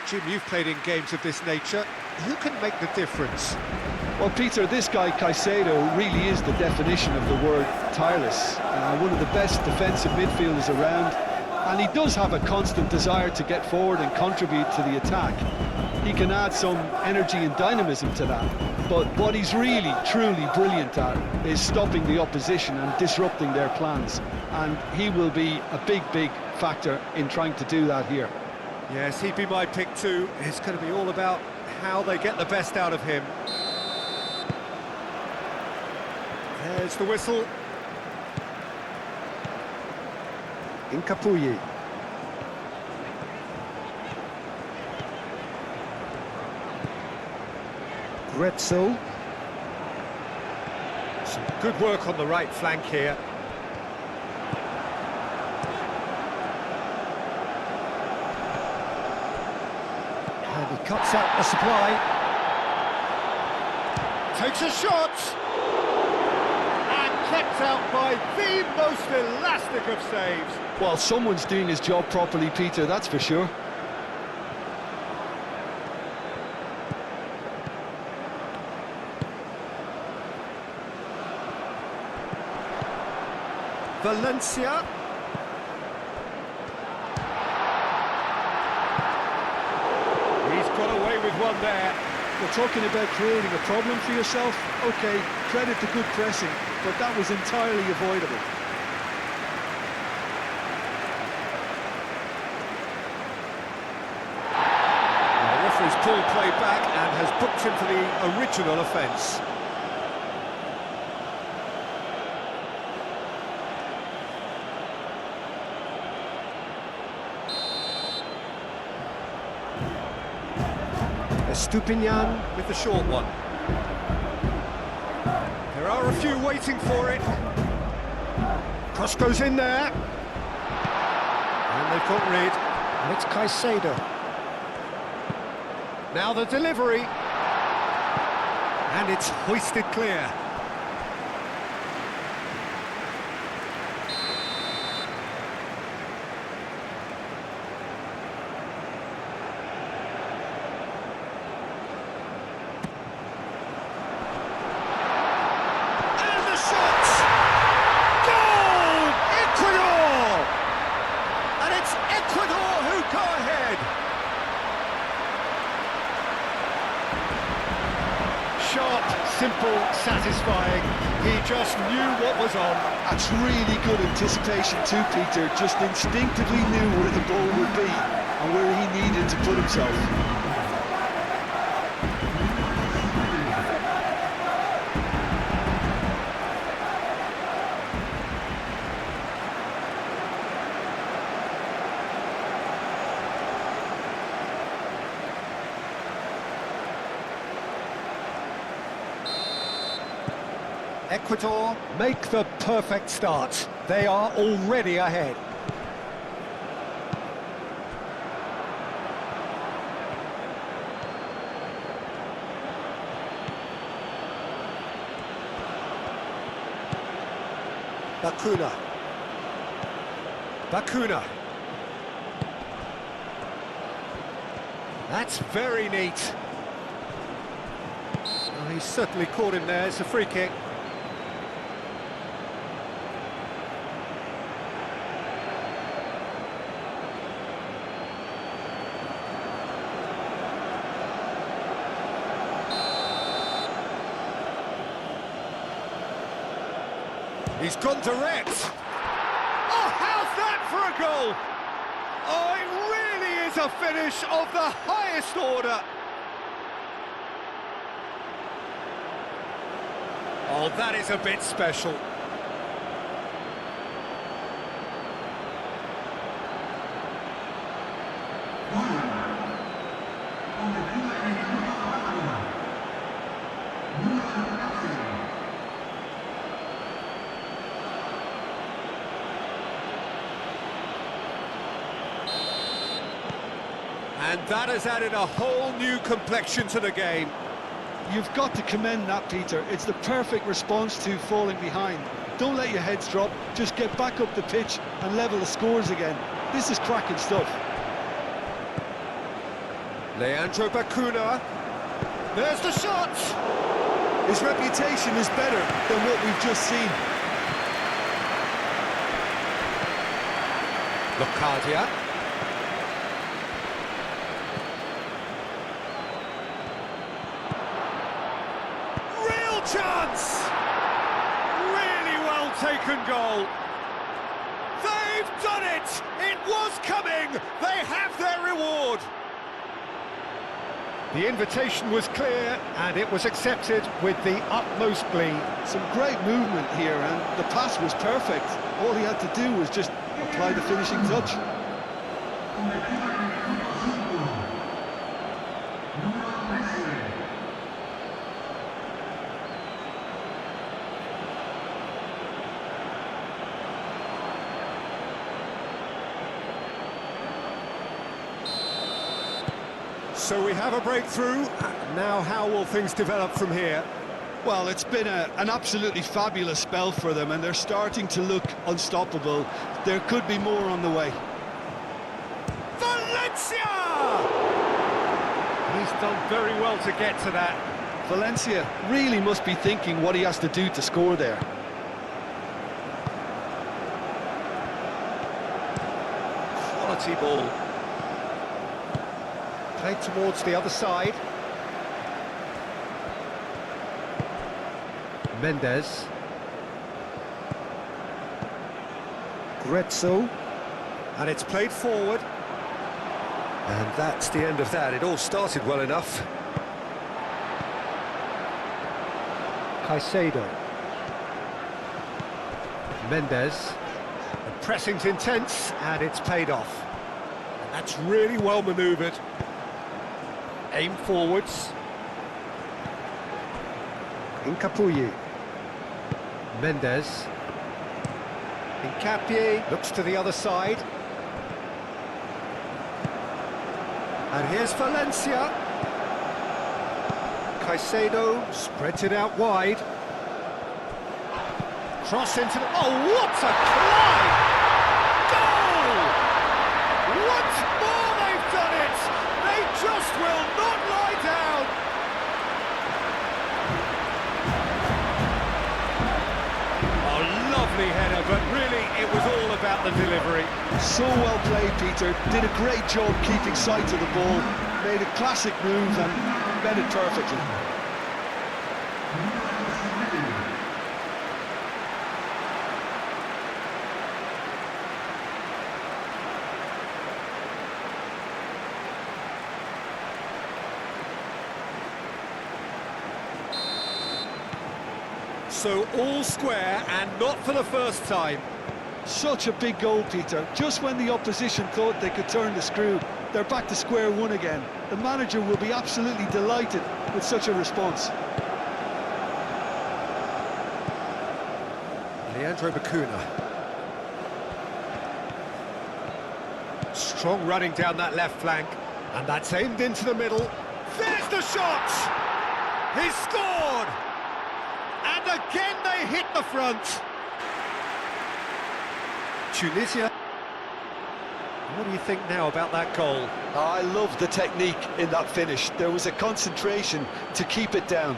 Jim, you've played in games of this nature. Who can make the difference? Well, Peter, this guy Caicedo really is the definition of the word tireless. One of the best defensive midfielders around, and he does have a constant desire to get forward and contribute to the attack. He can add some energy and dynamism to that, but what he's really, truly brilliant at is stopping the opposition and disrupting their plans, and he will be a big, big factor in trying to do that here. Yes, he'd be my pick too. It's going to be all about how they get the best out of him. There's the whistle. Incapuyi. Gretzel. Some good work on the right flank here. And he cuts out the supply. Takes a shot. And kept out by the most elastic of saves. Well, someone's doing his job properly, Peter, that's for sure. Valencia. He's got away with one there. We're talking about creating a problem for yourself. OK, credit to good pressing, but that was entirely avoidable. The referee's pulled play back and has booked him for the original offence. Estupinian with the short one. There are a few waiting for it. Cross goes in there. And they've got rid. And it's Caicedo. Now the delivery. And it's hoisted clear. Simple, satisfying. He just knew what was on. That's really good anticipation too, Peter. Just instinctively knew where the ball would be and where he needed to put himself. Ecuador make the perfect start. They are already ahead. Bacuna. That's very neat. Oh, he's certainly caught him there. It's a free kick. He's gone direct. Oh, how's that for a goal? Oh, it really is a finish of the highest order. Oh, that is a bit special. And that has added a whole new complexion to the game. You've got to commend that, Peter. It's the perfect response to falling behind. Don't let your heads drop, just get back up the pitch and level the scores again. This is cracking stuff. Leandro Bacuna. There's the shot! His reputation is better than what we've just seen. Locadia. Real chance! Really well taken goal. They've done it! It was coming! They have their reward! The invitation was clear, and it was accepted with the utmost glee. Some great movement here, and the pass was perfect. All he had to do was just apply the finishing touch. So we have a breakthrough. Now how will things develop from here? Well, it's been an absolutely fabulous spell for them, and they're starting to look unstoppable. There could be more on the way. Valencia! He's done very well to get to that. Valencia really must be thinking what he has to do to score there. Quality ball. Played towards the other side. Mendes. Grezzo. And it's played forward. And that's the end of that. It all started well enough. Caicedo. Mendes. The pressing's intense, and it's paid off. And that's really well manoeuvred. Aim forwards. Incapuyi. Mendes. Hincapié looks to the other side. And here's Valencia. Caicedo spreads it out wide. Cross into the... Oh, what a climb! Goal! Once more they've done it! They just will not lie down! Oh, lovely header, but really it was all about the delivery. So well played, Peter. Did a great job keeping sight of the ball. Made a classic move and met it perfectly. So all square, and not for the first time. Such a big goal, Peter. Just when the opposition thought they could turn the screw, they're back to square one again. The manager will be absolutely delighted with such a response. Leandro Bacuna. Strong running down that left flank, and that's aimed into the middle. There's the shot! He's scored! And again they hit the front. Tunisia. What do you think now about that goal? I love the technique in that finish. There was a concentration to keep it down.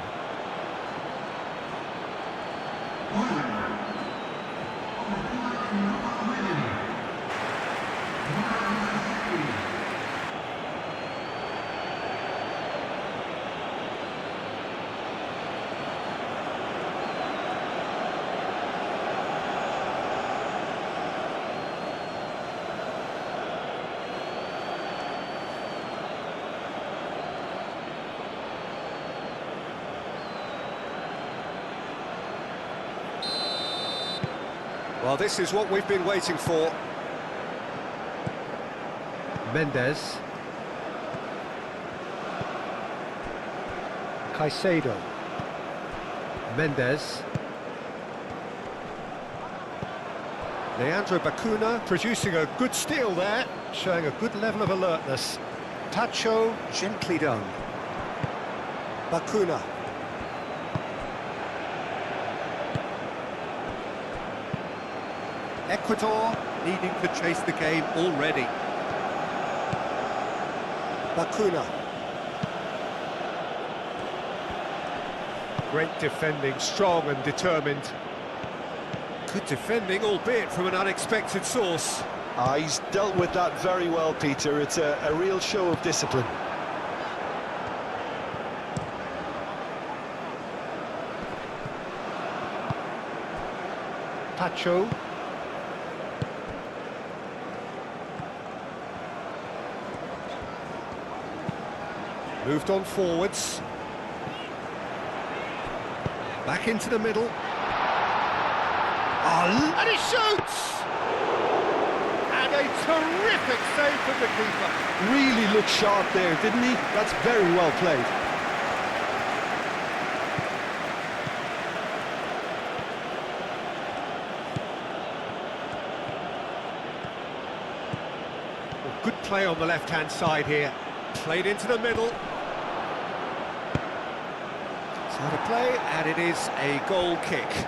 Well, this is what we've been waiting for. Mendes. Caicedo. Mendes. Leandro Bacuna producing a good steal there, showing a good level of alertness. Tacho gently done. Bacuna. Ecuador needing to chase the game already. Bacuna. Great defending, strong and determined. Good defending, albeit from an unexpected source. He's dealt with that very well, Peter. It's a real show of discipline. Pacho. Moved on forwards. Back into the middle. Oh, and he shoots! And a terrific save from the keeper. Really looked sharp there, didn't he? That's very well played. Well, good play on the left-hand side here. Played into the middle. Side of play, and it is a goal kick.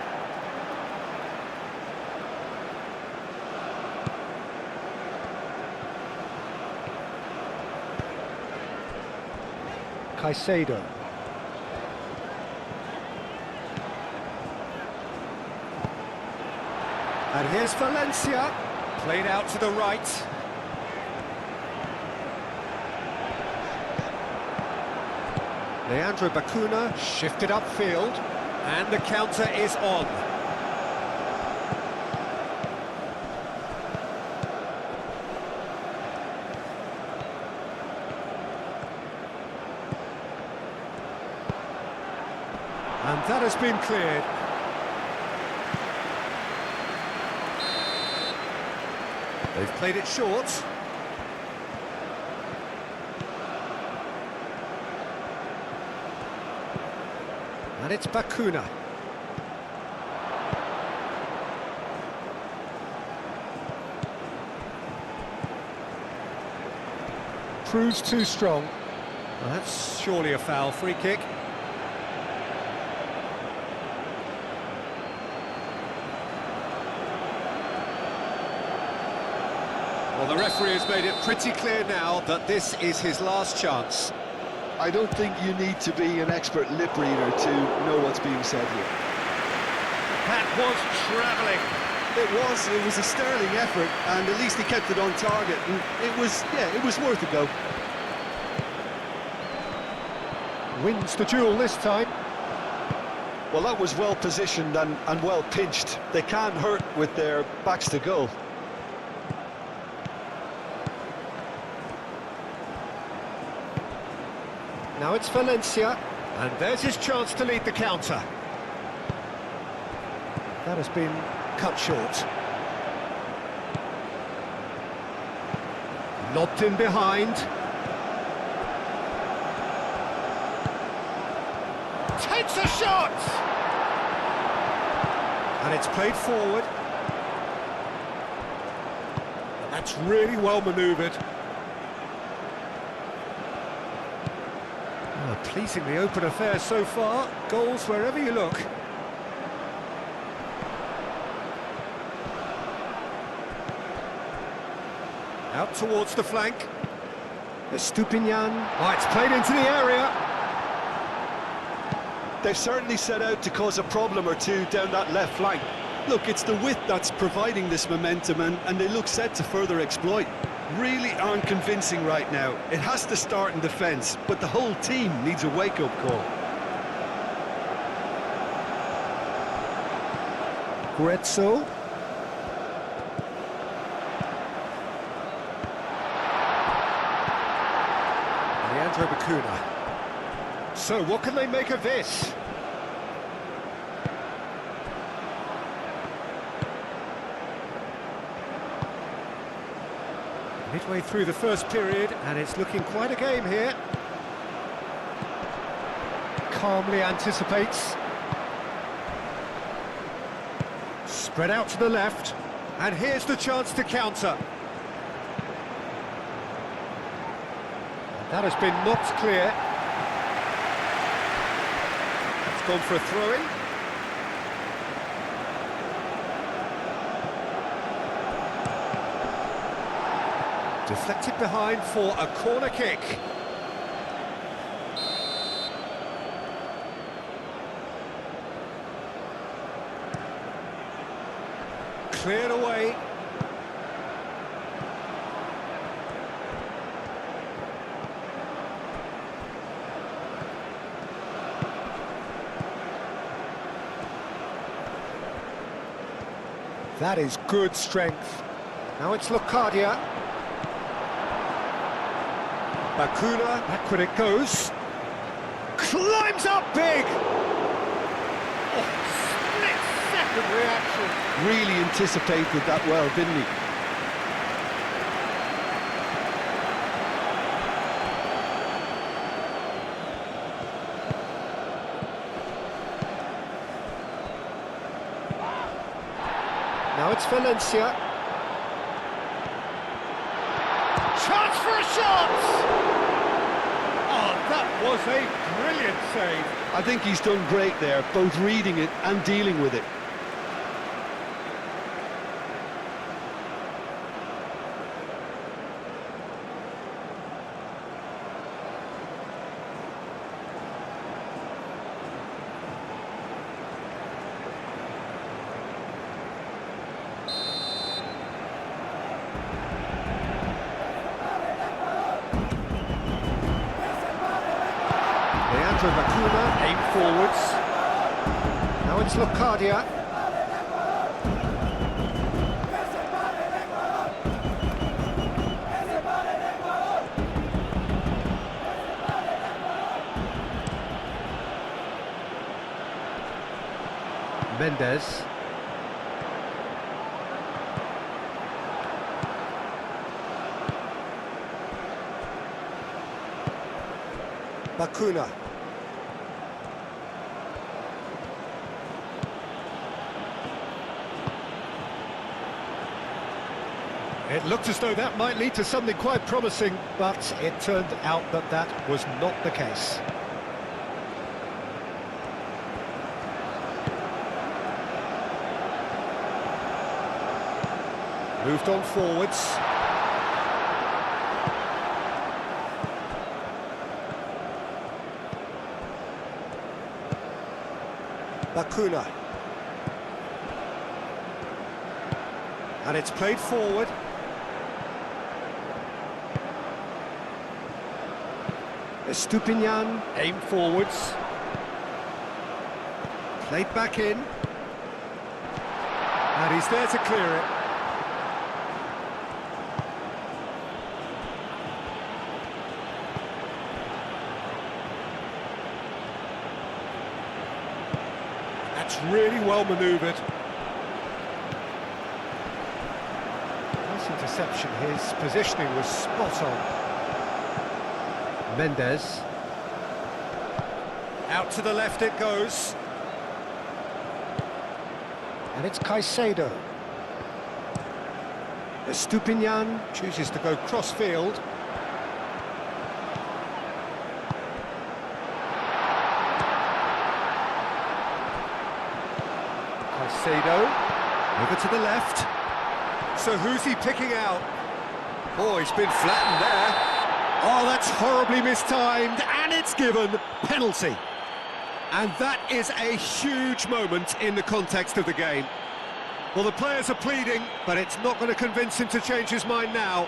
Caicedo. And here's Valencia, played out to the right. Leandro Bacuna shifted upfield, and the counter is on. And that has been cleared. They've played it short. And it's Bacuna. Proves too strong. Well, that's surely a foul. Free kick. Well, the referee has made it pretty clear now that this is his last chance. I don't think you need to be an expert lip reader to know what's being said here. That was travelling. It was a sterling effort, and at least he kept it on target, and it was worth a go. Wins the duel this time. Well, that was well positioned and well pinched. They can't hurt with their backs to goal. Now it's Valencia, and there's his chance to lead the counter. That has been cut short. Lobbed in behind. Takes a shot! And it's played forward. That's really well manoeuvred. Pleasingly open affair so far. Goals wherever you look. Out towards the flank. Estupinian. Oh, it's played into the area. They've certainly set out to cause a problem or two down that left flank. Look, it's the width that's providing this momentum, and they look set to further exploit. Really aren't convincing right now. It has to start in defence, but the whole team needs a wake-up call. Guezzo. Leandro Bacuna. So, what can they make of this? Midway through the first period, and it's looking quite a game here. Calmly anticipates. Spread out to the left, and here's the chance to counter. That has been knocked clear. It's gone for a throw-in. Deflected behind for a corner kick. Cleared away. That is good strength. Now it's Locadia. Bakuna, back when it goes. Climbs up big! Oh, split-second reaction. Really anticipated that well, didn't he? Now it's Valencia. Chance for a shot! Oh, that was a brilliant save. I think he's done great there, both reading it and dealing with it. Bakuna, aim forwards. Now it's Locadia. Mendes. Bakuna. It looked as though that might lead to something quite promising, but it turned out that that was not the case. Moved on forwards. Bakuna. And it's played forward. Estupinian, aim forwards. Played back in. And he's there to clear it. That's really well manoeuvred. Nice interception. His positioning was spot on. Mendes. Out to the left it goes. And it's Caicedo. Estupinian chooses to go cross-field. Caicedo. Over to the left. So who's he picking out? Oh, he's been flattened there. Oh, that's horribly mistimed, and it's given penalty. And that is a huge moment in the context of the game. Well, the players are pleading, but it's not going to convince him to change his mind now.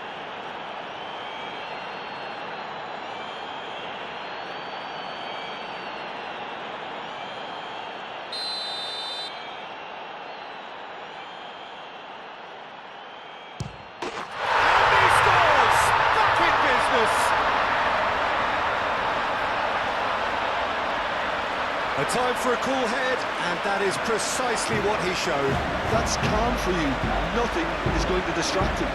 A time for a cool head, and that is precisely what he showed. That's calm for you. Nothing is going to distract him.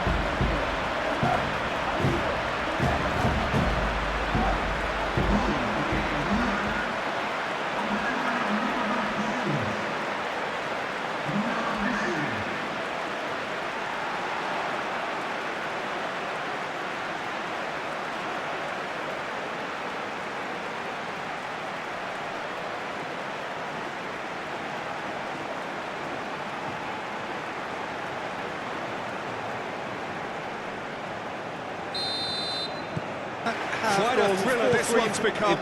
Quite a thriller this one's become.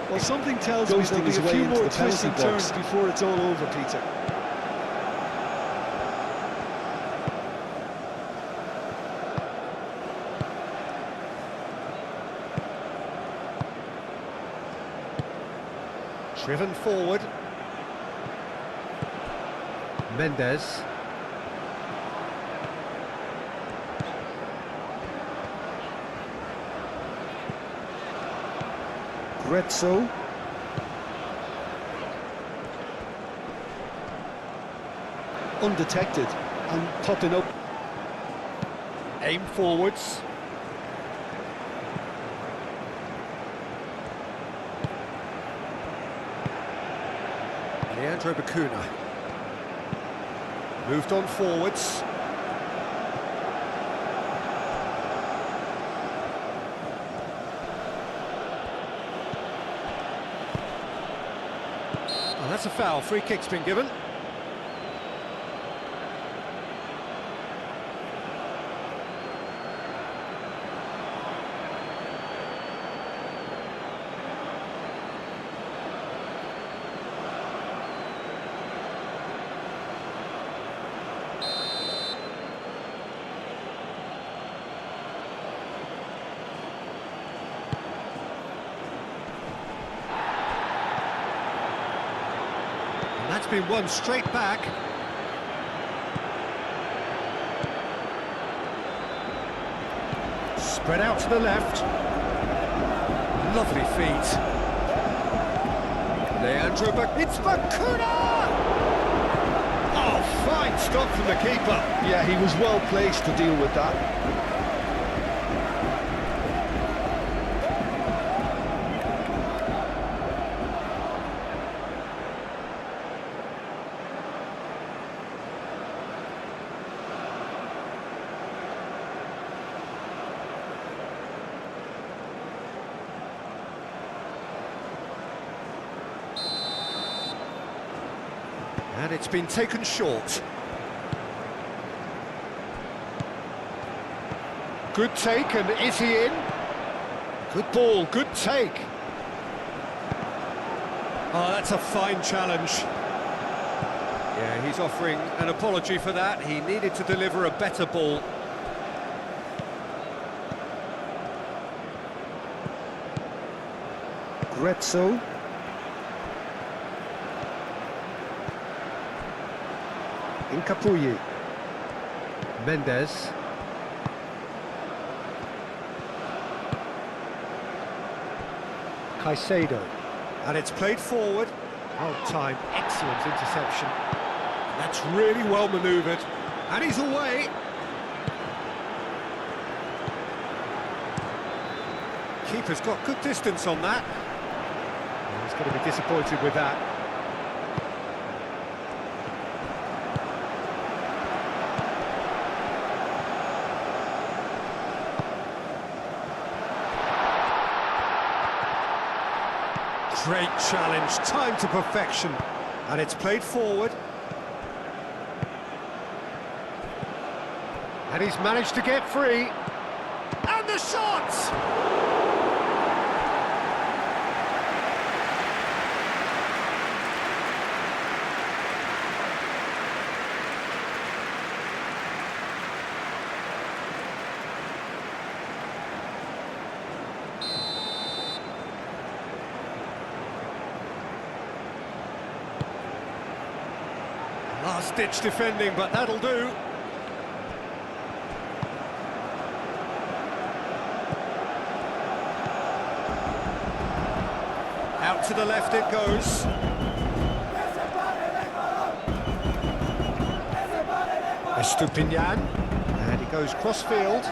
Well, something tells me there'll be a few more twists and turns before it's all over, Peter. Driven forward. Mendes. Grezzo. Undetected and popping up. Aim forwards. Leandro Bacuna. Moved on forwards. Oh, that's a foul. Free kick's been given. That's been won straight back. Spread out to the left. Lovely feet. Leandro It's Bacuna! Oh, fine stop from the keeper. Yeah, he was well placed to deal with that. And it's been taken short. Good take, and is he in? Good ball, good take. Oh, that's a fine challenge. Yeah, he's offering an apology for that. He needed to deliver a better ball. Grezzo. Incapuyi. Mendes. Caicedo. And it's played forward. Well timed, excellent interception. That's really well manoeuvred. And he's away. Keeper's got good distance on that. Oh, he's going to be disappointed with that. Great challenge, time to perfection. And it's played forward. And he's managed to get free. And the shot! Last-ditch defending, but that'll do. Out to the left it goes. Estupinian. And he goes cross-field.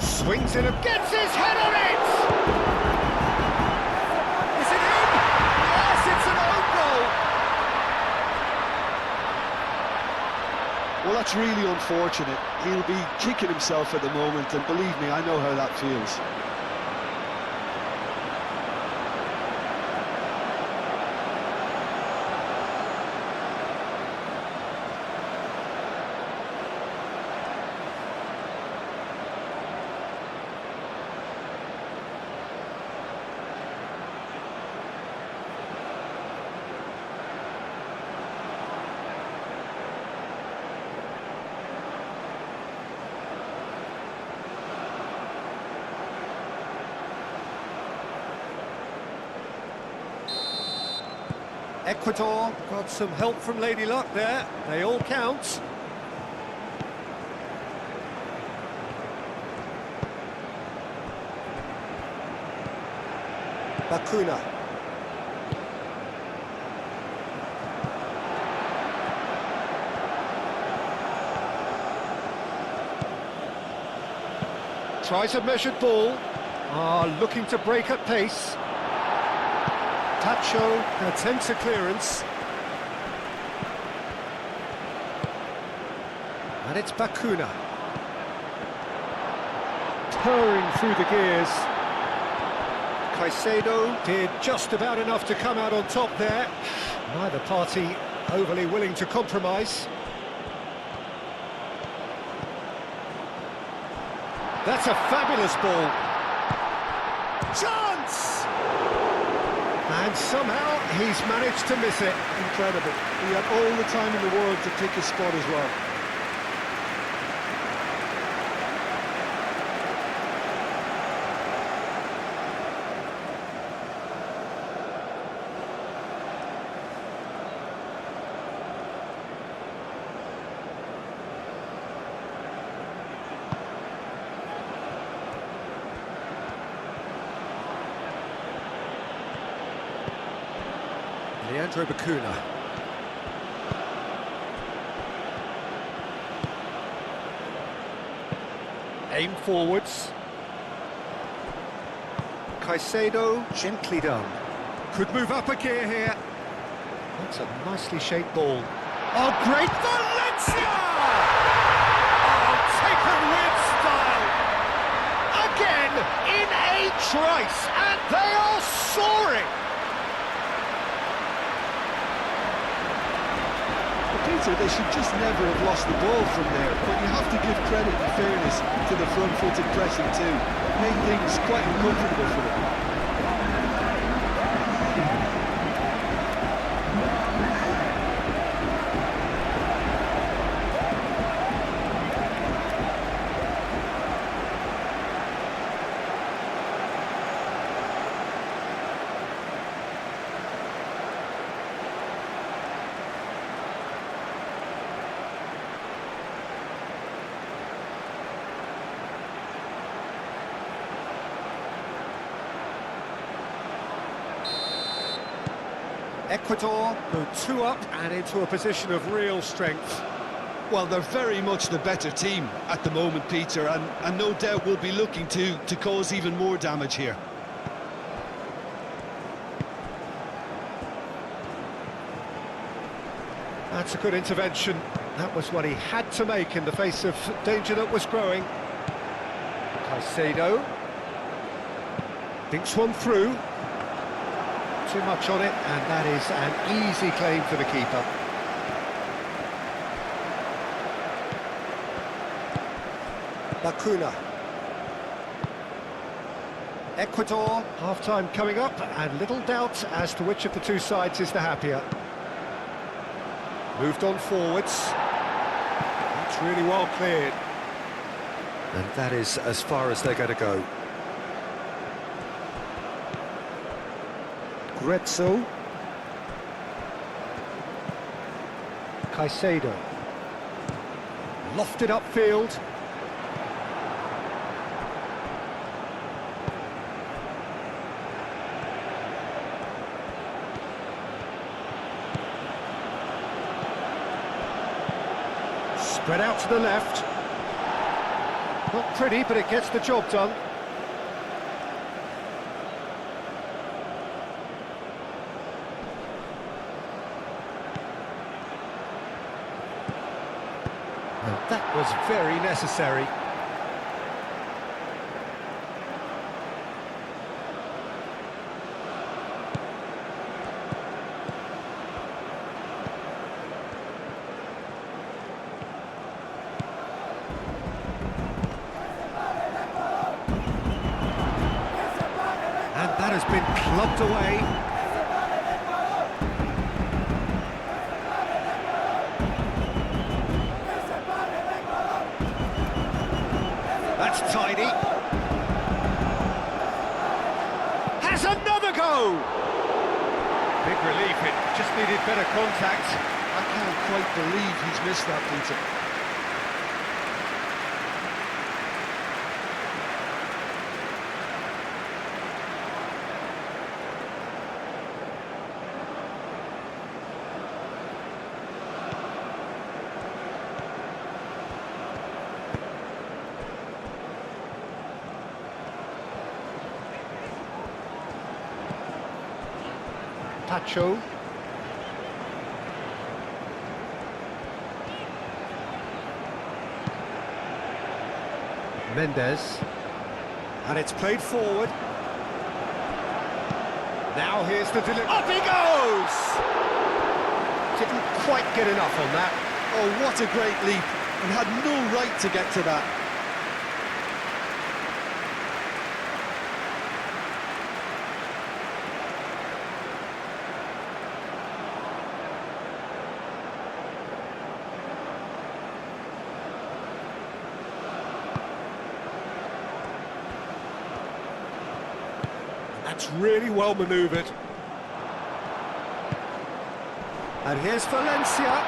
Swings it and gets his head on it! Is it in? Yes, it's an own goal! Well, that's really unfortunate. He'll be kicking himself at the moment, and believe me, I know how that feels. Ecuador got some help from Lady Luck there. They all count. Bakuna. Tries a measured ball. Looking to break at pace. Tacho attempts a clearance. And it's Bakuna. Purring through the gears. Caicedo did just about enough to come out on top there. Neither party overly willing to compromise. That's a fabulous ball. Chance! And somehow he's managed to miss it. Incredible. He had all the time in the world to pick his spot as well. Leandro Bakuna. Aim forwards. Caicedo, gently done. Could move up a gear here. That's a nicely shaped ball. Oh, great Valencia! Oh, taken with style. Again, in a trice, and they are soaring. Peter, they should just never have lost the ball from there, but you have to give credit and fairness to the front-footed pressing too. Made things quite uncomfortable for them. Ecuador go 2 up and into a position of real strength. Well, they're very much the better team at the moment, Peter, and no doubt will be looking to cause even more damage here. That's a good intervention. That was what he had to make in the face of danger that was growing. Caicedo thinks one through. Too much on it, and that is an easy claim for the keeper. Bakuna. Ecuador, half-time coming up, and little doubt as to which of the two sides is the happier. Moved on forwards. That's really well cleared. And that is as far as they're going to go. Grezzo. Caicedo. Lofted upfield. Spread out to the left. Not pretty, but it gets the job done. And that was very necessary. And that has been clubbed away. That's tidy. Has another go! Big relief, it just needed better contact. I can't quite believe he's missed that, Peter. Pacho. Mendes. And it's played forward. Now here's the delivery. Up he goes! Didn't quite get enough on that. Oh, what a great leap, and had no right to get to that. That's really well manoeuvred. And here's Valencia.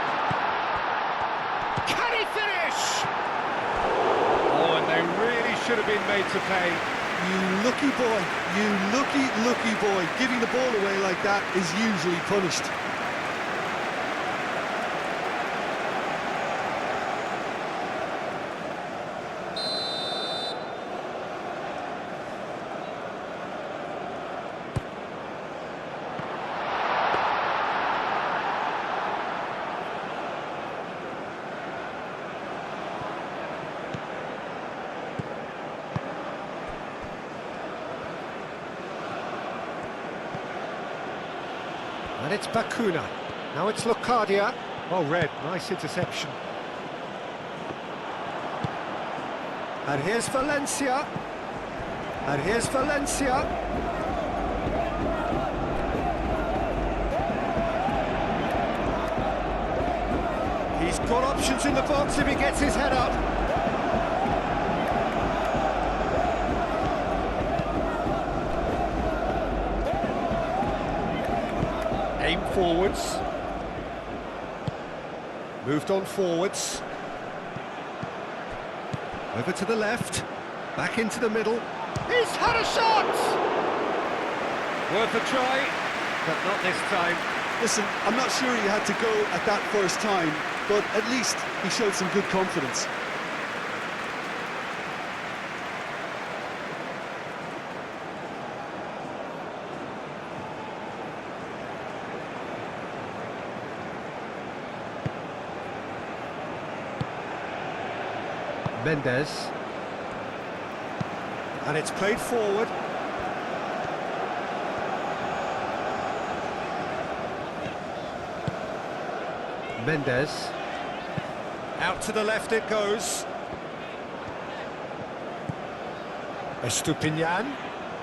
Can he finish? Oh, and they really should have been made to pay. You lucky boy, you lucky boy. Giving the ball away like that is usually punished. And it's Bakuna. Now it's Locadia. Oh, red. Nice interception. And here's Valencia. And here's Valencia. He's got options in the box if he gets his head up. Aim forwards. Moved on forwards. Over to the left. Back into the middle. He's had a shot! Worth a try, but not this time. Listen, I'm not sure he had to go at that first time, but at least he showed some good confidence. Mendes. And it's played forward. Mendes. Out to the left it goes. Estupinian.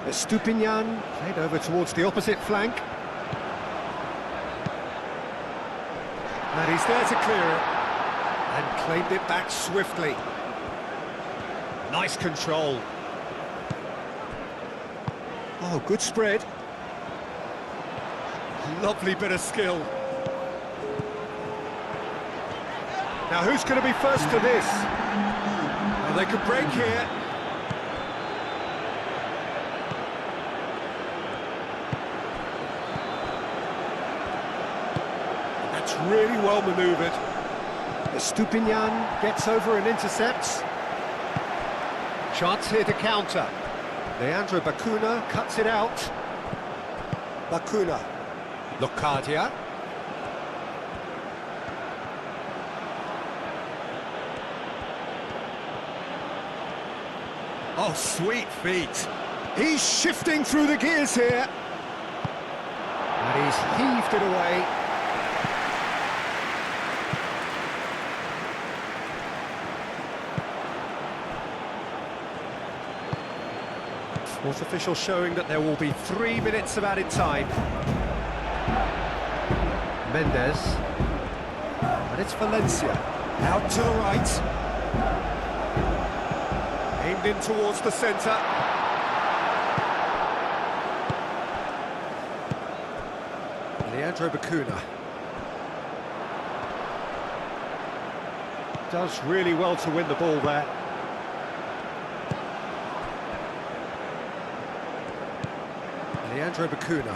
Estupinian played over towards the opposite flank. And he's there to clear it. And claimed it back swiftly. Nice control. Oh, good spread. Lovely bit of skill. Now, who's going to be first to this? Well, they could break here. That's really well manoeuvred. Estupinian gets over and intercepts. Chance here to counter. Leandro Bakuna cuts it out. Bakuna. Locadia. Oh, sweet feet. He's shifting through the gears here. And he's heaved it away. Fourth official showing that there will be 3 minutes of added time. Mendes. And it's Valencia. Out to the right. Aimed in towards the centre. Leandro Bacuna. Does really well to win the ball there. Leandro Bacuna.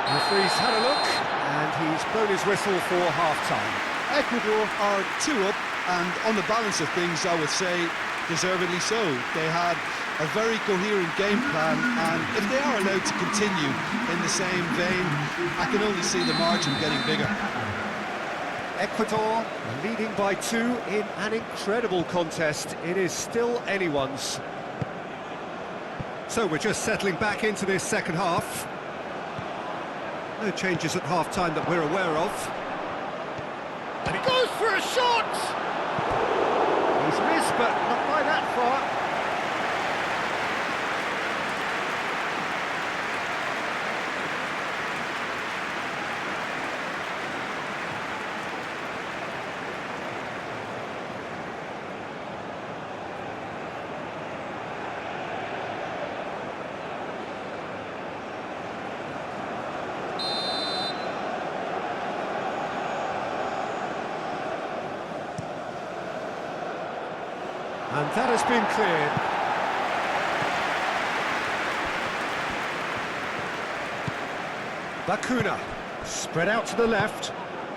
Referee's had a look, and he's blown his whistle for half-time. Ecuador are 2 up, and on the balance of things, I would say, deservedly so. They had a very coherent game plan, and if they are allowed to continue in the same vein, I can only see the margin getting bigger. Ecuador leading by 2 in an incredible contest. It is still anyone's. So we're just settling back into this second half. No changes at half-time that we're aware of. And he goes for a shot! He's missed, but not by that far. And that has been cleared. Bacuna, spread out to the left,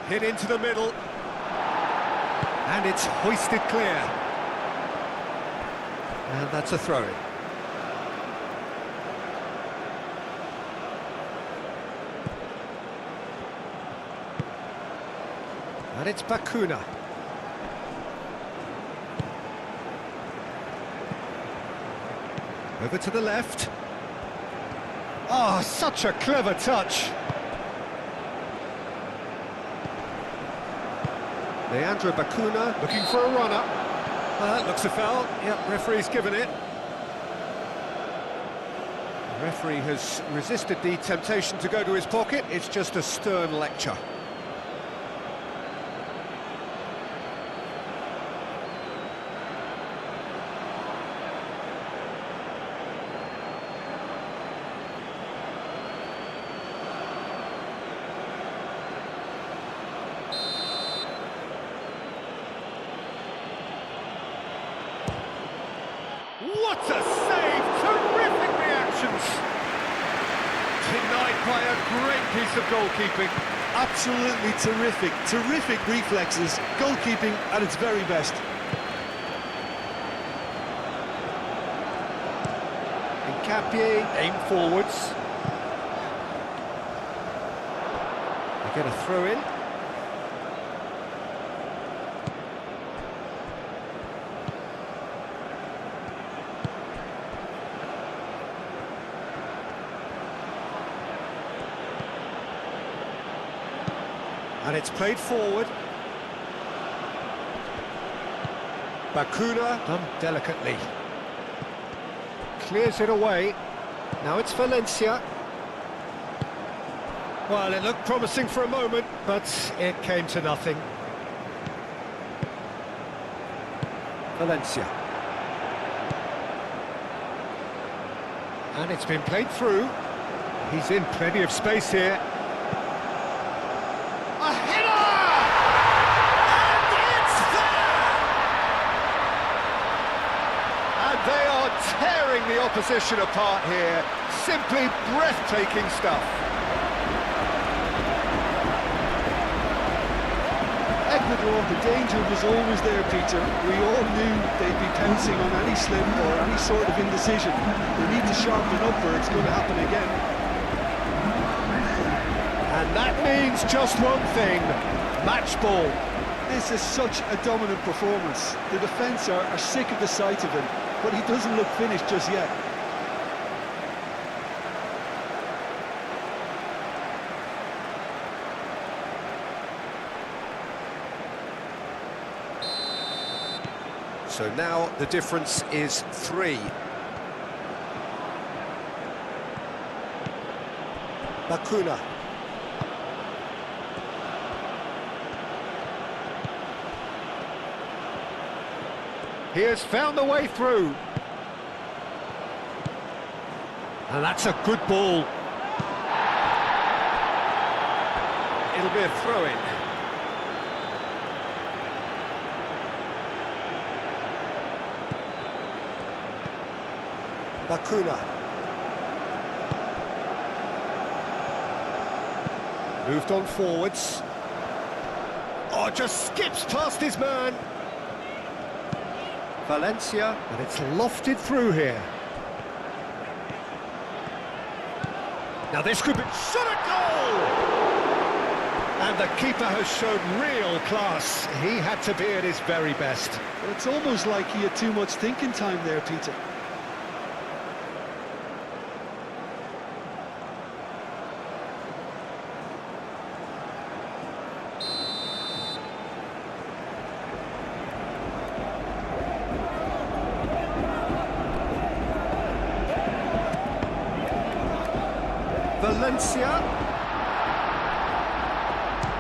hit into the middle, and it's hoisted clear. And that's a throw-in. And it's Bacuna. Over to the left. Oh, such a clever touch. Leandro Bacuna looking for a runner. That looks a foul. Yep, referee's given it. The referee has resisted the temptation to go to his pocket. It's just a stern lecture. What a save! Terrific reactions! Denied by a great piece of goalkeeping. Absolutely terrific, terrific reflexes, goalkeeping at its very best. Hincapié, aim forwards. They get a throw in. And it's played forward. Bacuna done delicately. Clears it away. Now it's Valencia. Well, it looked promising for a moment, but it came to nothing. Valencia. And it's been played through. He's in plenty of space here. A header! And it's there! And they are tearing the opposition apart here. Simply breathtaking stuff. Ecuador, the danger was always there, Peter. We all knew they'd be pouncing on any slip or any sort of indecision. They need to sharpen up or it's going to happen again. And that means just one thing, match ball. This is such a dominant performance. The defence are sick of the sight of him, but he doesn't look finished just yet. So now the difference is 3. Bacuna. He has found the way through. And that's a good ball. It'll be a throw-in. Bakuna. Moved on forwards. Oh, just skips past his man. Valencia, and it's lofted through here. Now this could be... Shot a goal! And the keeper has shown real class. He had to be at his very best. Well, it's almost like he had too much thinking time there, Peter. Valencia.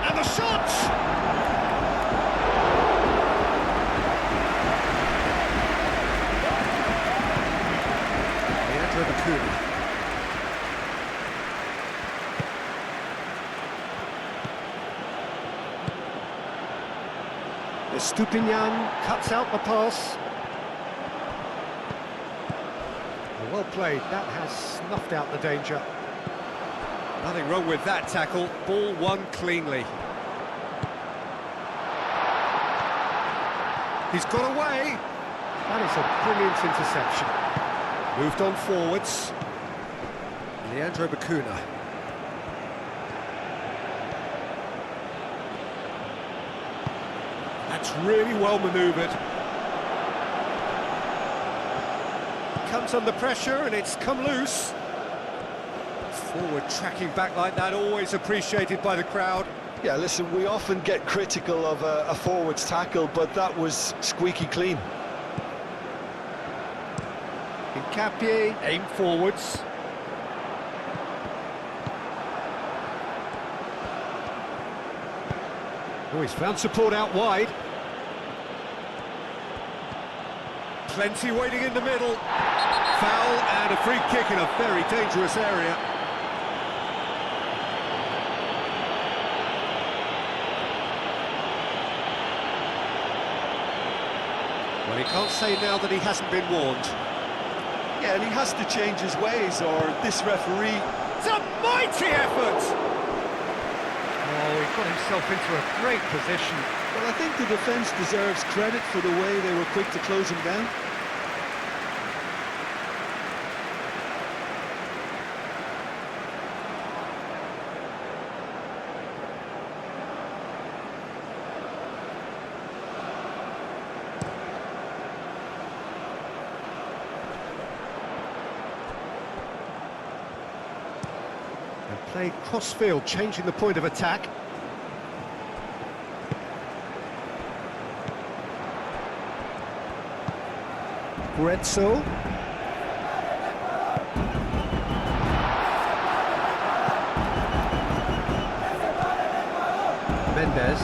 And the shot! Leandro Bakuna. Estupinian cuts out the pass. Well played, that has snuffed out the danger. Nothing wrong with that tackle, ball won cleanly. He's got away. That is a brilliant interception. Moved on forwards. Leandro Bakuna. That's really well manoeuvred. Comes under pressure and it's come loose. Forward tracking back like that, always appreciated by the crowd. Yeah, listen, we often get critical of a forward's tackle, but that was squeaky clean. Hincapié, aim forwards. Oh, he's found support out wide. Plenty waiting in the middle. Foul and a free kick in a very dangerous area. Well, he can't say now that he hasn't been warned. Yeah, and he has to change his ways, or this referee... It's a mighty effort! Oh, he got himself into a great position. Well, I think the defence deserves credit for the way they were quick to close him down. Played cross-field, changing the point of attack. Guedzo. Mendes.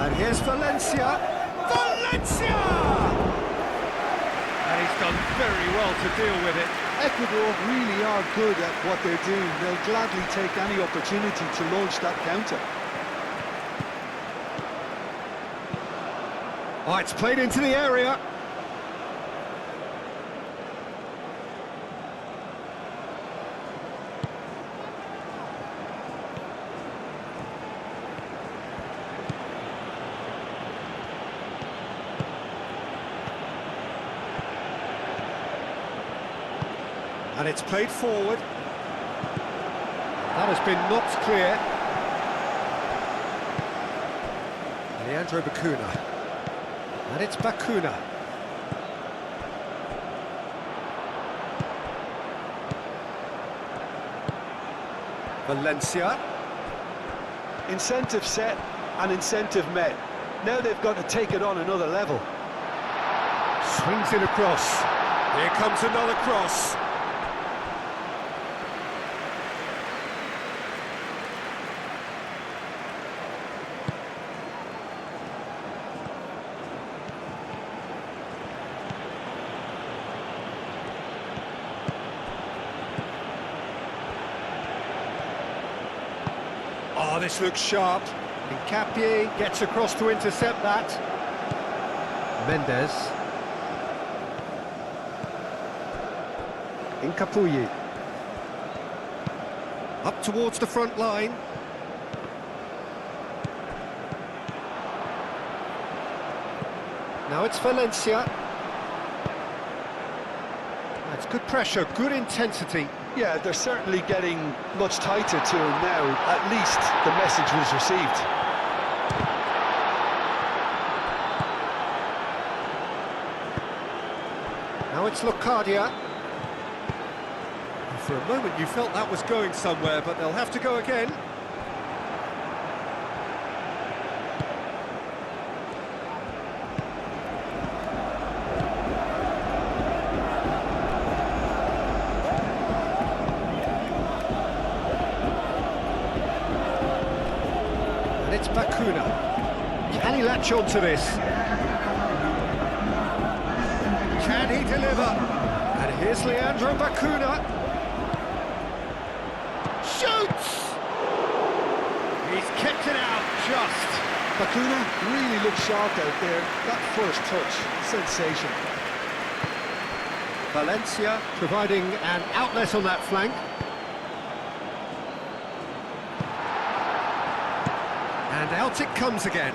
And here's Valencia. Valencia! And he's done very well to deal with it. Ecuador really are good at what they're doing. They'll gladly take any opportunity to launch that counter. Oh, it's played into the area. And it's played forward. That has been knocked clear. Leandro Bakuna. And it's Bakuna. Valencia. Incentive set and incentive met. Now they've got to take it on another level. Swings it across. Here comes another cross. Oh, this looks sharp. Nkapie gets across to intercept that. Mendes. Nkapuyi. Up towards the front line. Now it's Valencia. That's good pressure, good intensity. Yeah, they're certainly getting much tighter to him now. At least the message was received. Now it's Locadia. For a moment you felt that was going somewhere, but they'll have to go again. And it's Bakuna. Can he latch on to this? Can he deliver? And here's Leandro Bakuna. Shoots! He's kept it out just. Bakuna really looked sharp out there. That first touch, sensation. Valencia providing an outlet on that flank. And out it comes again.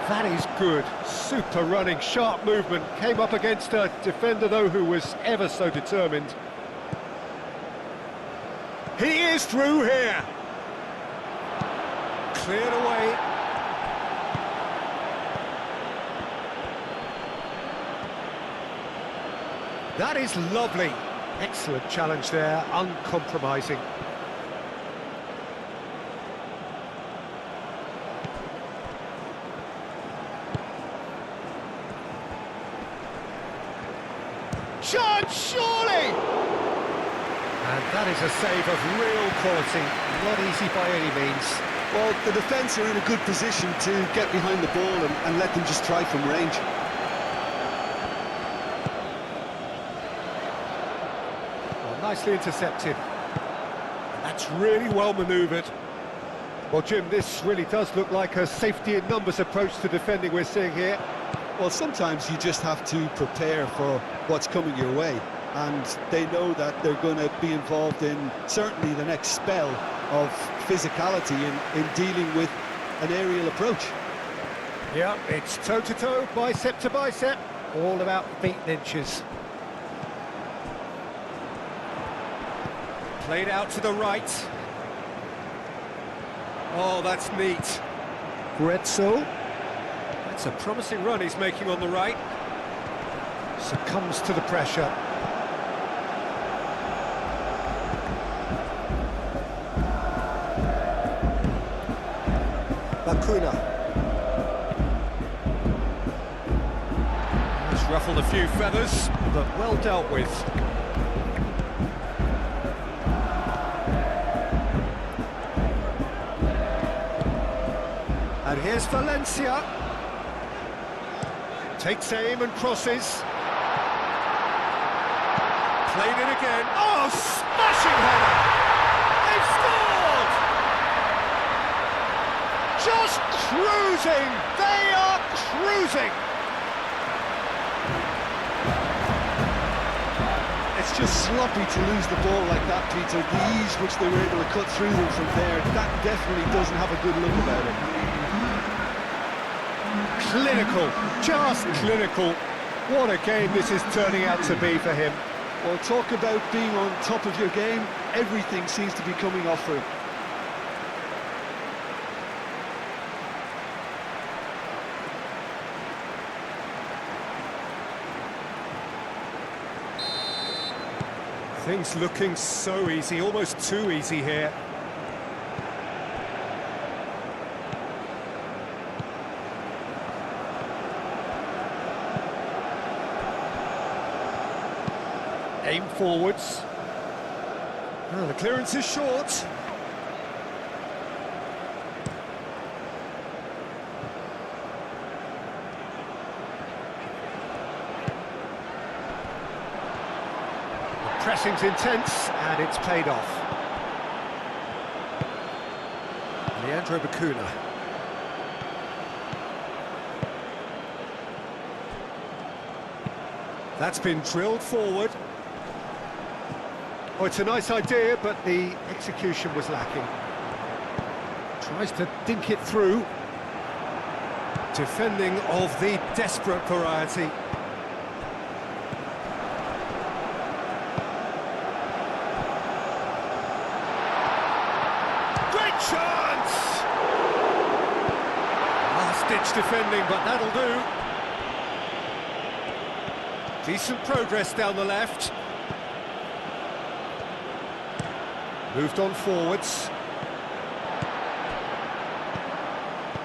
That is good, super running, sharp movement, came up against a defender though who was ever so determined. He is through here! Cleared away. That is lovely. Excellent challenge there, uncompromising. Chance, surely! And that is a save of real quality, not easy by any means. Well, the defence are in a good position to get behind the ball and let them just try from range. Well, nicely intercepted. That's really well manoeuvred. Well, Jim, this really does look like a safety in numbers approach to defending we're seeing here. Well, sometimes you just have to prepare for what's coming your way, and they know that they're going to be involved in certainly the next spell of physicality in dealing with an aerial approach. Yeah, it's toe-to-toe, bicep to bicep, all about feet and inches. Played out to the right. Oh, that's neat. Grezzo. That's a promising run he's making on the right. Succumbs to the pressure. Bakuna. He's ruffled a few feathers, but well dealt with. And here's Valencia. Takes aim and crosses. Played it again. Oh, smashing header! They've scored! Just cruising! They are cruising! It's just sloppy to lose the ball like that, Peter. The ease which they were able to cut through them from there, that definitely doesn't have a good look about it. Clinical, just clinical. What a game this is turning out to be for him. Well, talk about being on top of your game. Everything seems to be coming off for him. Things looking so easy, almost too easy here. Aim forwards. Oh, the clearance is short. Pressing's intense, and it's paid off. Leandro Bacuna. That's been drilled forward. Oh, it's a nice idea, but the execution was lacking. Tries to dink it through. Defending of the desperate variety. Great chance! Last-ditch defending, but that'll do. Decent progress down the left. Moved on forwards.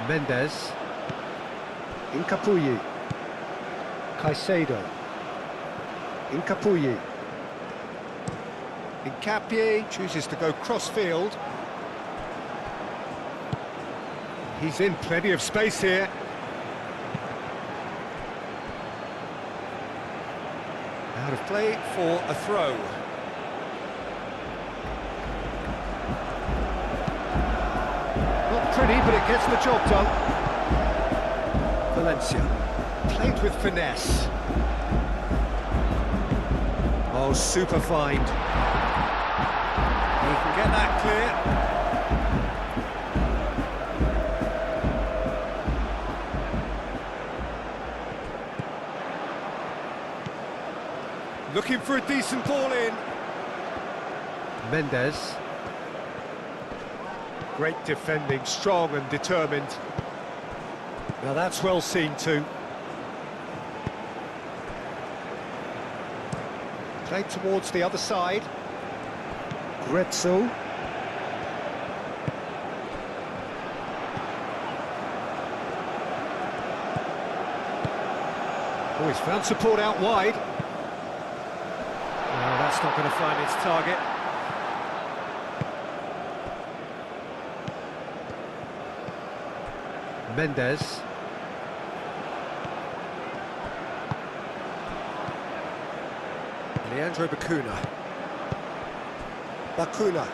Mendes. Incapuyi. Caicedo. Incapuyi. Incapie chooses to go cross-field. He's in plenty of space here. Out of play for a throw. Not pretty, but it gets the job done. Valencia, played with finesse. Oh, super find. He can get that clear. Looking for a decent ball in. Mendes. Great defending, strong and determined. Now that's well seen too. Played towards the other side. Grezzo. Oh, he's found support out wide. No, that's not going to find its target. Mendes. Leandro Bacuna. Bacuna.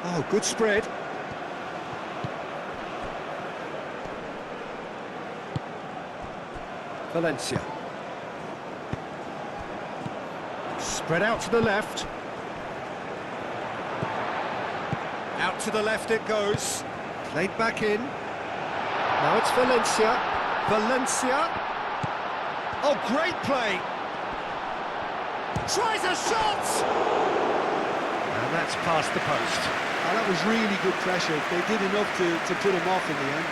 Oh, good spread. Valencia. Spread out to the left. Out to the left it goes. Played back in. Now it's Valencia. Valencia. Oh, great play. Tries a shot! And that's past the post. Oh, that was really good pressure. They did enough to put him off in the end.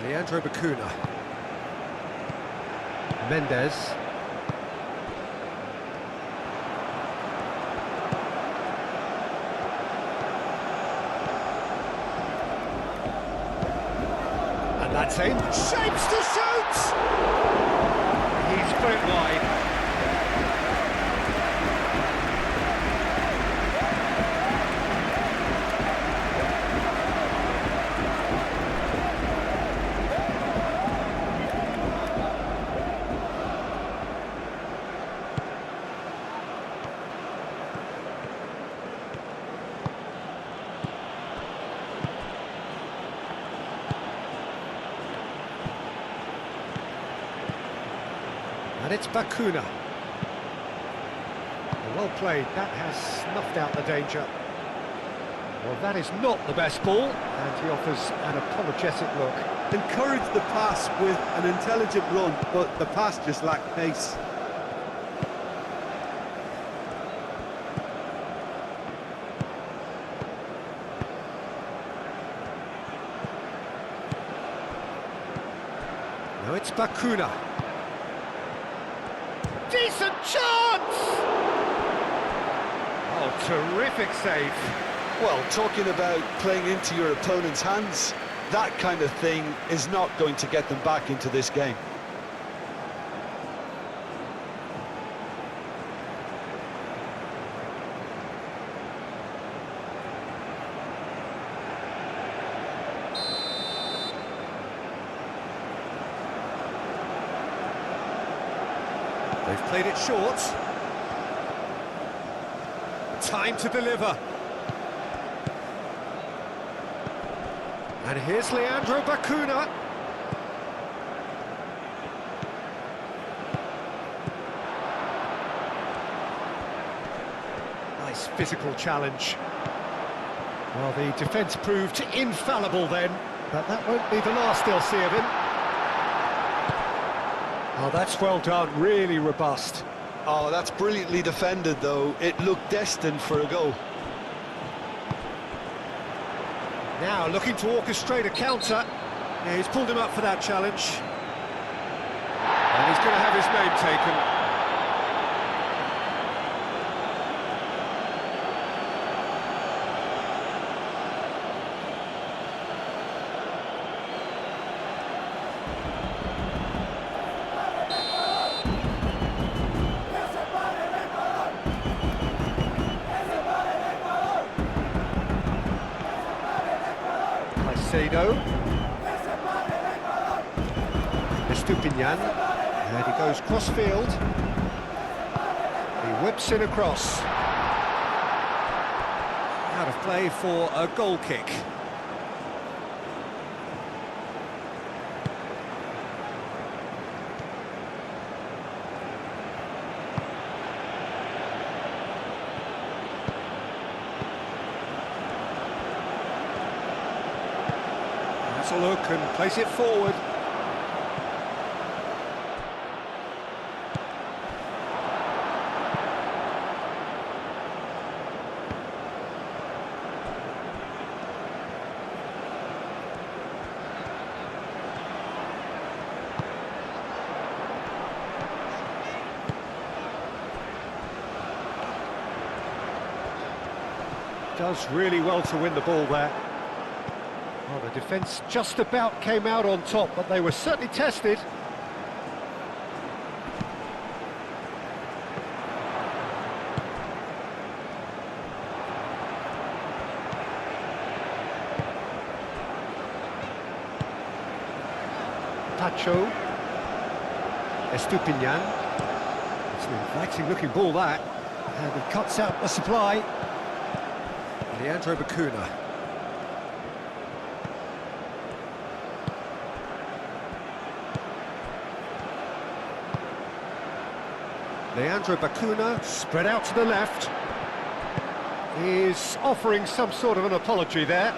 Leandro Bacuna. Mendes. And that's in. Shapes to shoot! He's put it wide. And it's Bacuna. Well played, that has snuffed out the danger. Well, that is not the best ball, and he offers an apologetic look. Encouraged the pass with an intelligent run, but the pass just lacked pace. Now it's Bacuna. Decent chance! Oh, terrific save. Well, talking about playing into your opponent's hands, that kind of thing is not going to get them back into this game. They've played it short. Time to deliver. And here's Leandro Bacuna. Nice physical challenge. Well, the defence proved infallible then, but that won't be the last they'll see of him. Oh, that's well done, really robust. Oh, that's brilliantly defended, though. It looked destined for a goal. Now looking to orchestrate a counter. Yeah, he's pulled him up for that challenge. And he's going to have his name taken. Estupinian, and he goes cross-field. He whips it across. Out of play for a goal kick. That's a look and plays it forward. Does really well to win the ball there. Well, the defence just about came out on top, but they were certainly tested. Pacho. Estupinian. It's an inviting looking ball that. And he cuts out the supply. Leandro Bacuna. Leandro Bacuna, spread out to the left. Is offering some sort of an apology there.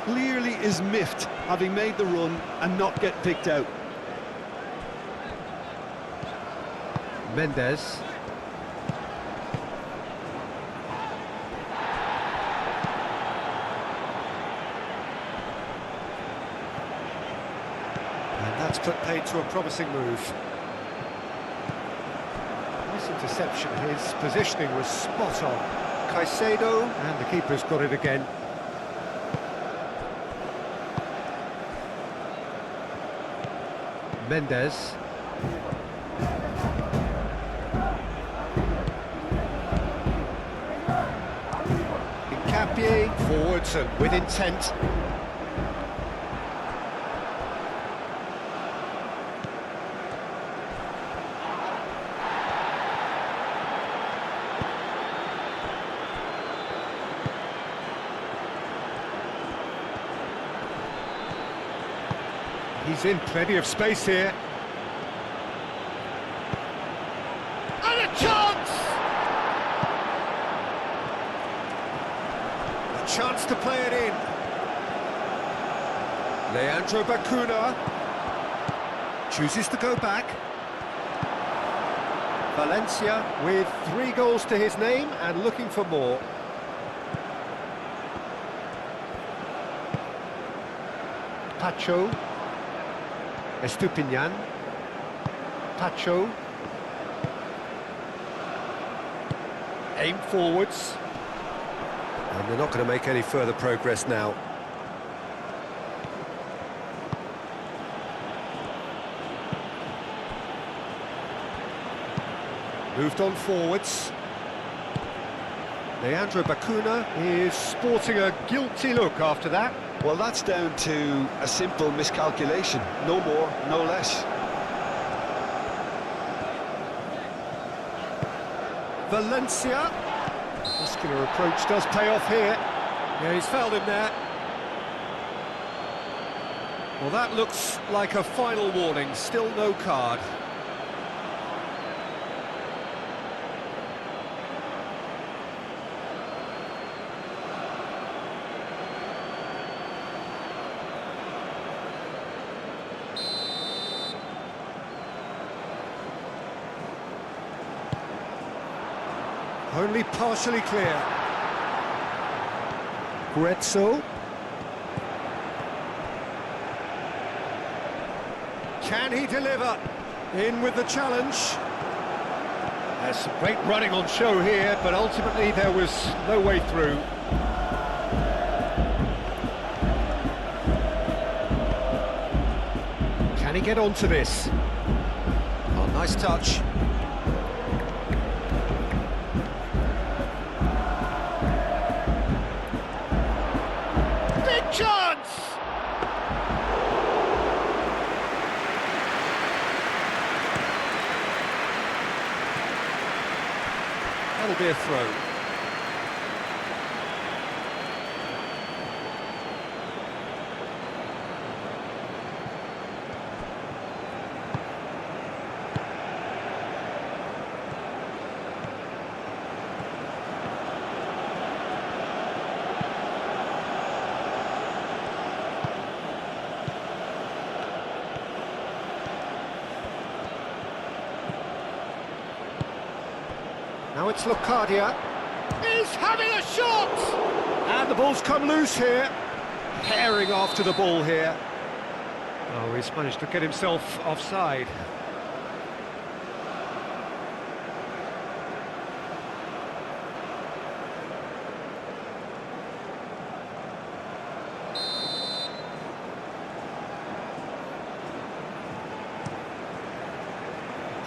Clearly is miffed, having made the run and not get picked out. Mendes. That's put paid to a promising move. Nice interception. His positioning was spot on. Caicedo, and the keeper's got it again. Mendes. Incapie, forwards and with intent. He's in plenty of space here. And a chance! A chance to play it in. Leandro Bacuna chooses to go back. Valencia with 3 goals to his name and looking for more. Pacho. Estupinian. Pacho. Aim forwards. And they're not going to make any further progress now. Moved on forwards. Leandro Bacuna is sporting a guilty look after that. Well, that's down to a simple miscalculation. No more, no less. Valencia. Muscular approach does pay off here. Yeah, he's fouled him there. Well, that looks like a final warning. Still no card. Only partially clear. Grezzo. Can he deliver? In with the challenge. There's some great running on show here, but ultimately there was no way through. Can he get onto this? Oh, nice touch. Chance! That'll be a throw. Now it's Locadia. He's having a shot! And the ball's come loose here. Herring after the ball here. Oh, he's managed to get himself offside.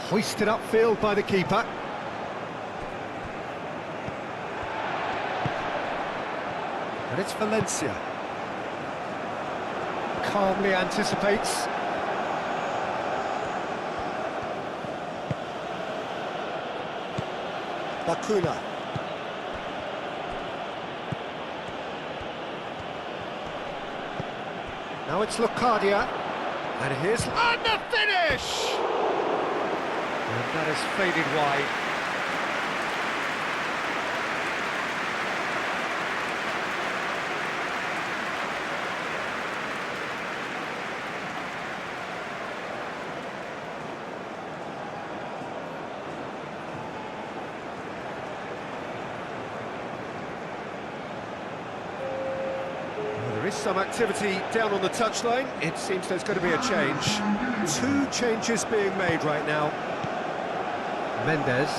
Hoisted upfield by the keeper. And it's Valencia. Calmly anticipates. Bacuna. Now it's Locadia. And here's... And the finish! And that has faded wide. There is some activity down on the touchline. It seems there's going to be a change. Two changes being made right now. Mendes.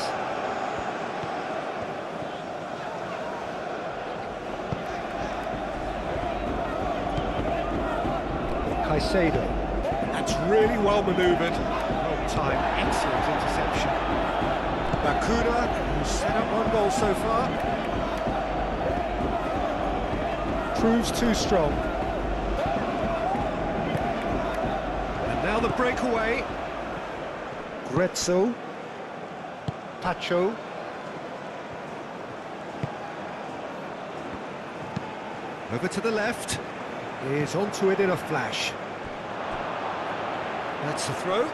Caicedo. That's really well manoeuvred. Long time, excellent interception. Bacuna, who's set up one goal so far. Proves too strong. And now the breakaway. Grezzo. Pacho. Over to the left. Is onto it in a flash. That's the throw.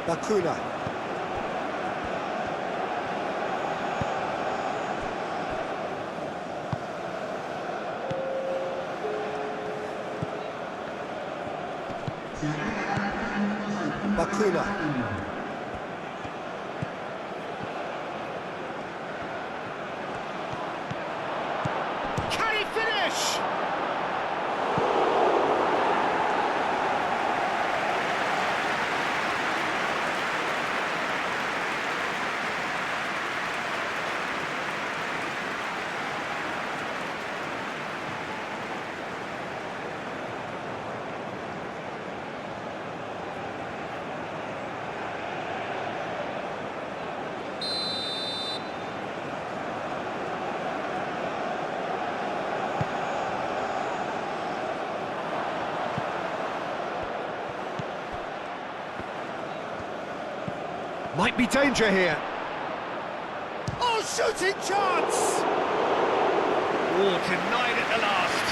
Bacuna. Bacuna. Can he finish? Might be danger here. Oh, shooting chance! Oh, denied at the last.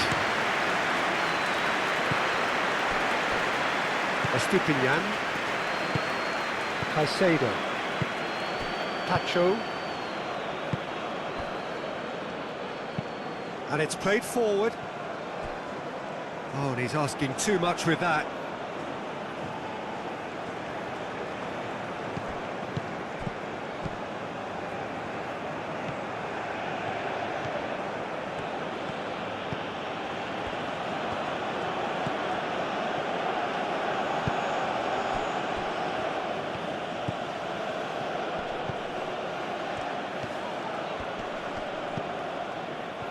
Estupinian. Caicedo. Pacho. And it's played forward. Oh, and he's asking too much with that.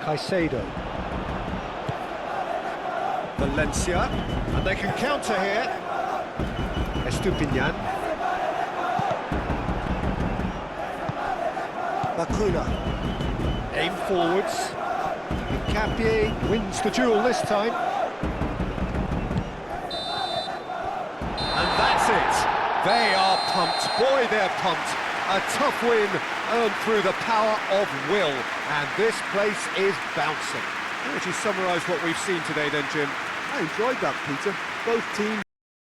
Caicedo. Valencia, and they can counter here. Estupinian. Bacuna. Aim forwards. Capier wins the duel this time. And that's it. They are pumped. Boy, they're pumped. A tough win earned through the power of will, and this place is bouncing. How would you summarise what we've seen today then, Jim? I enjoyed that, Peter. Both teams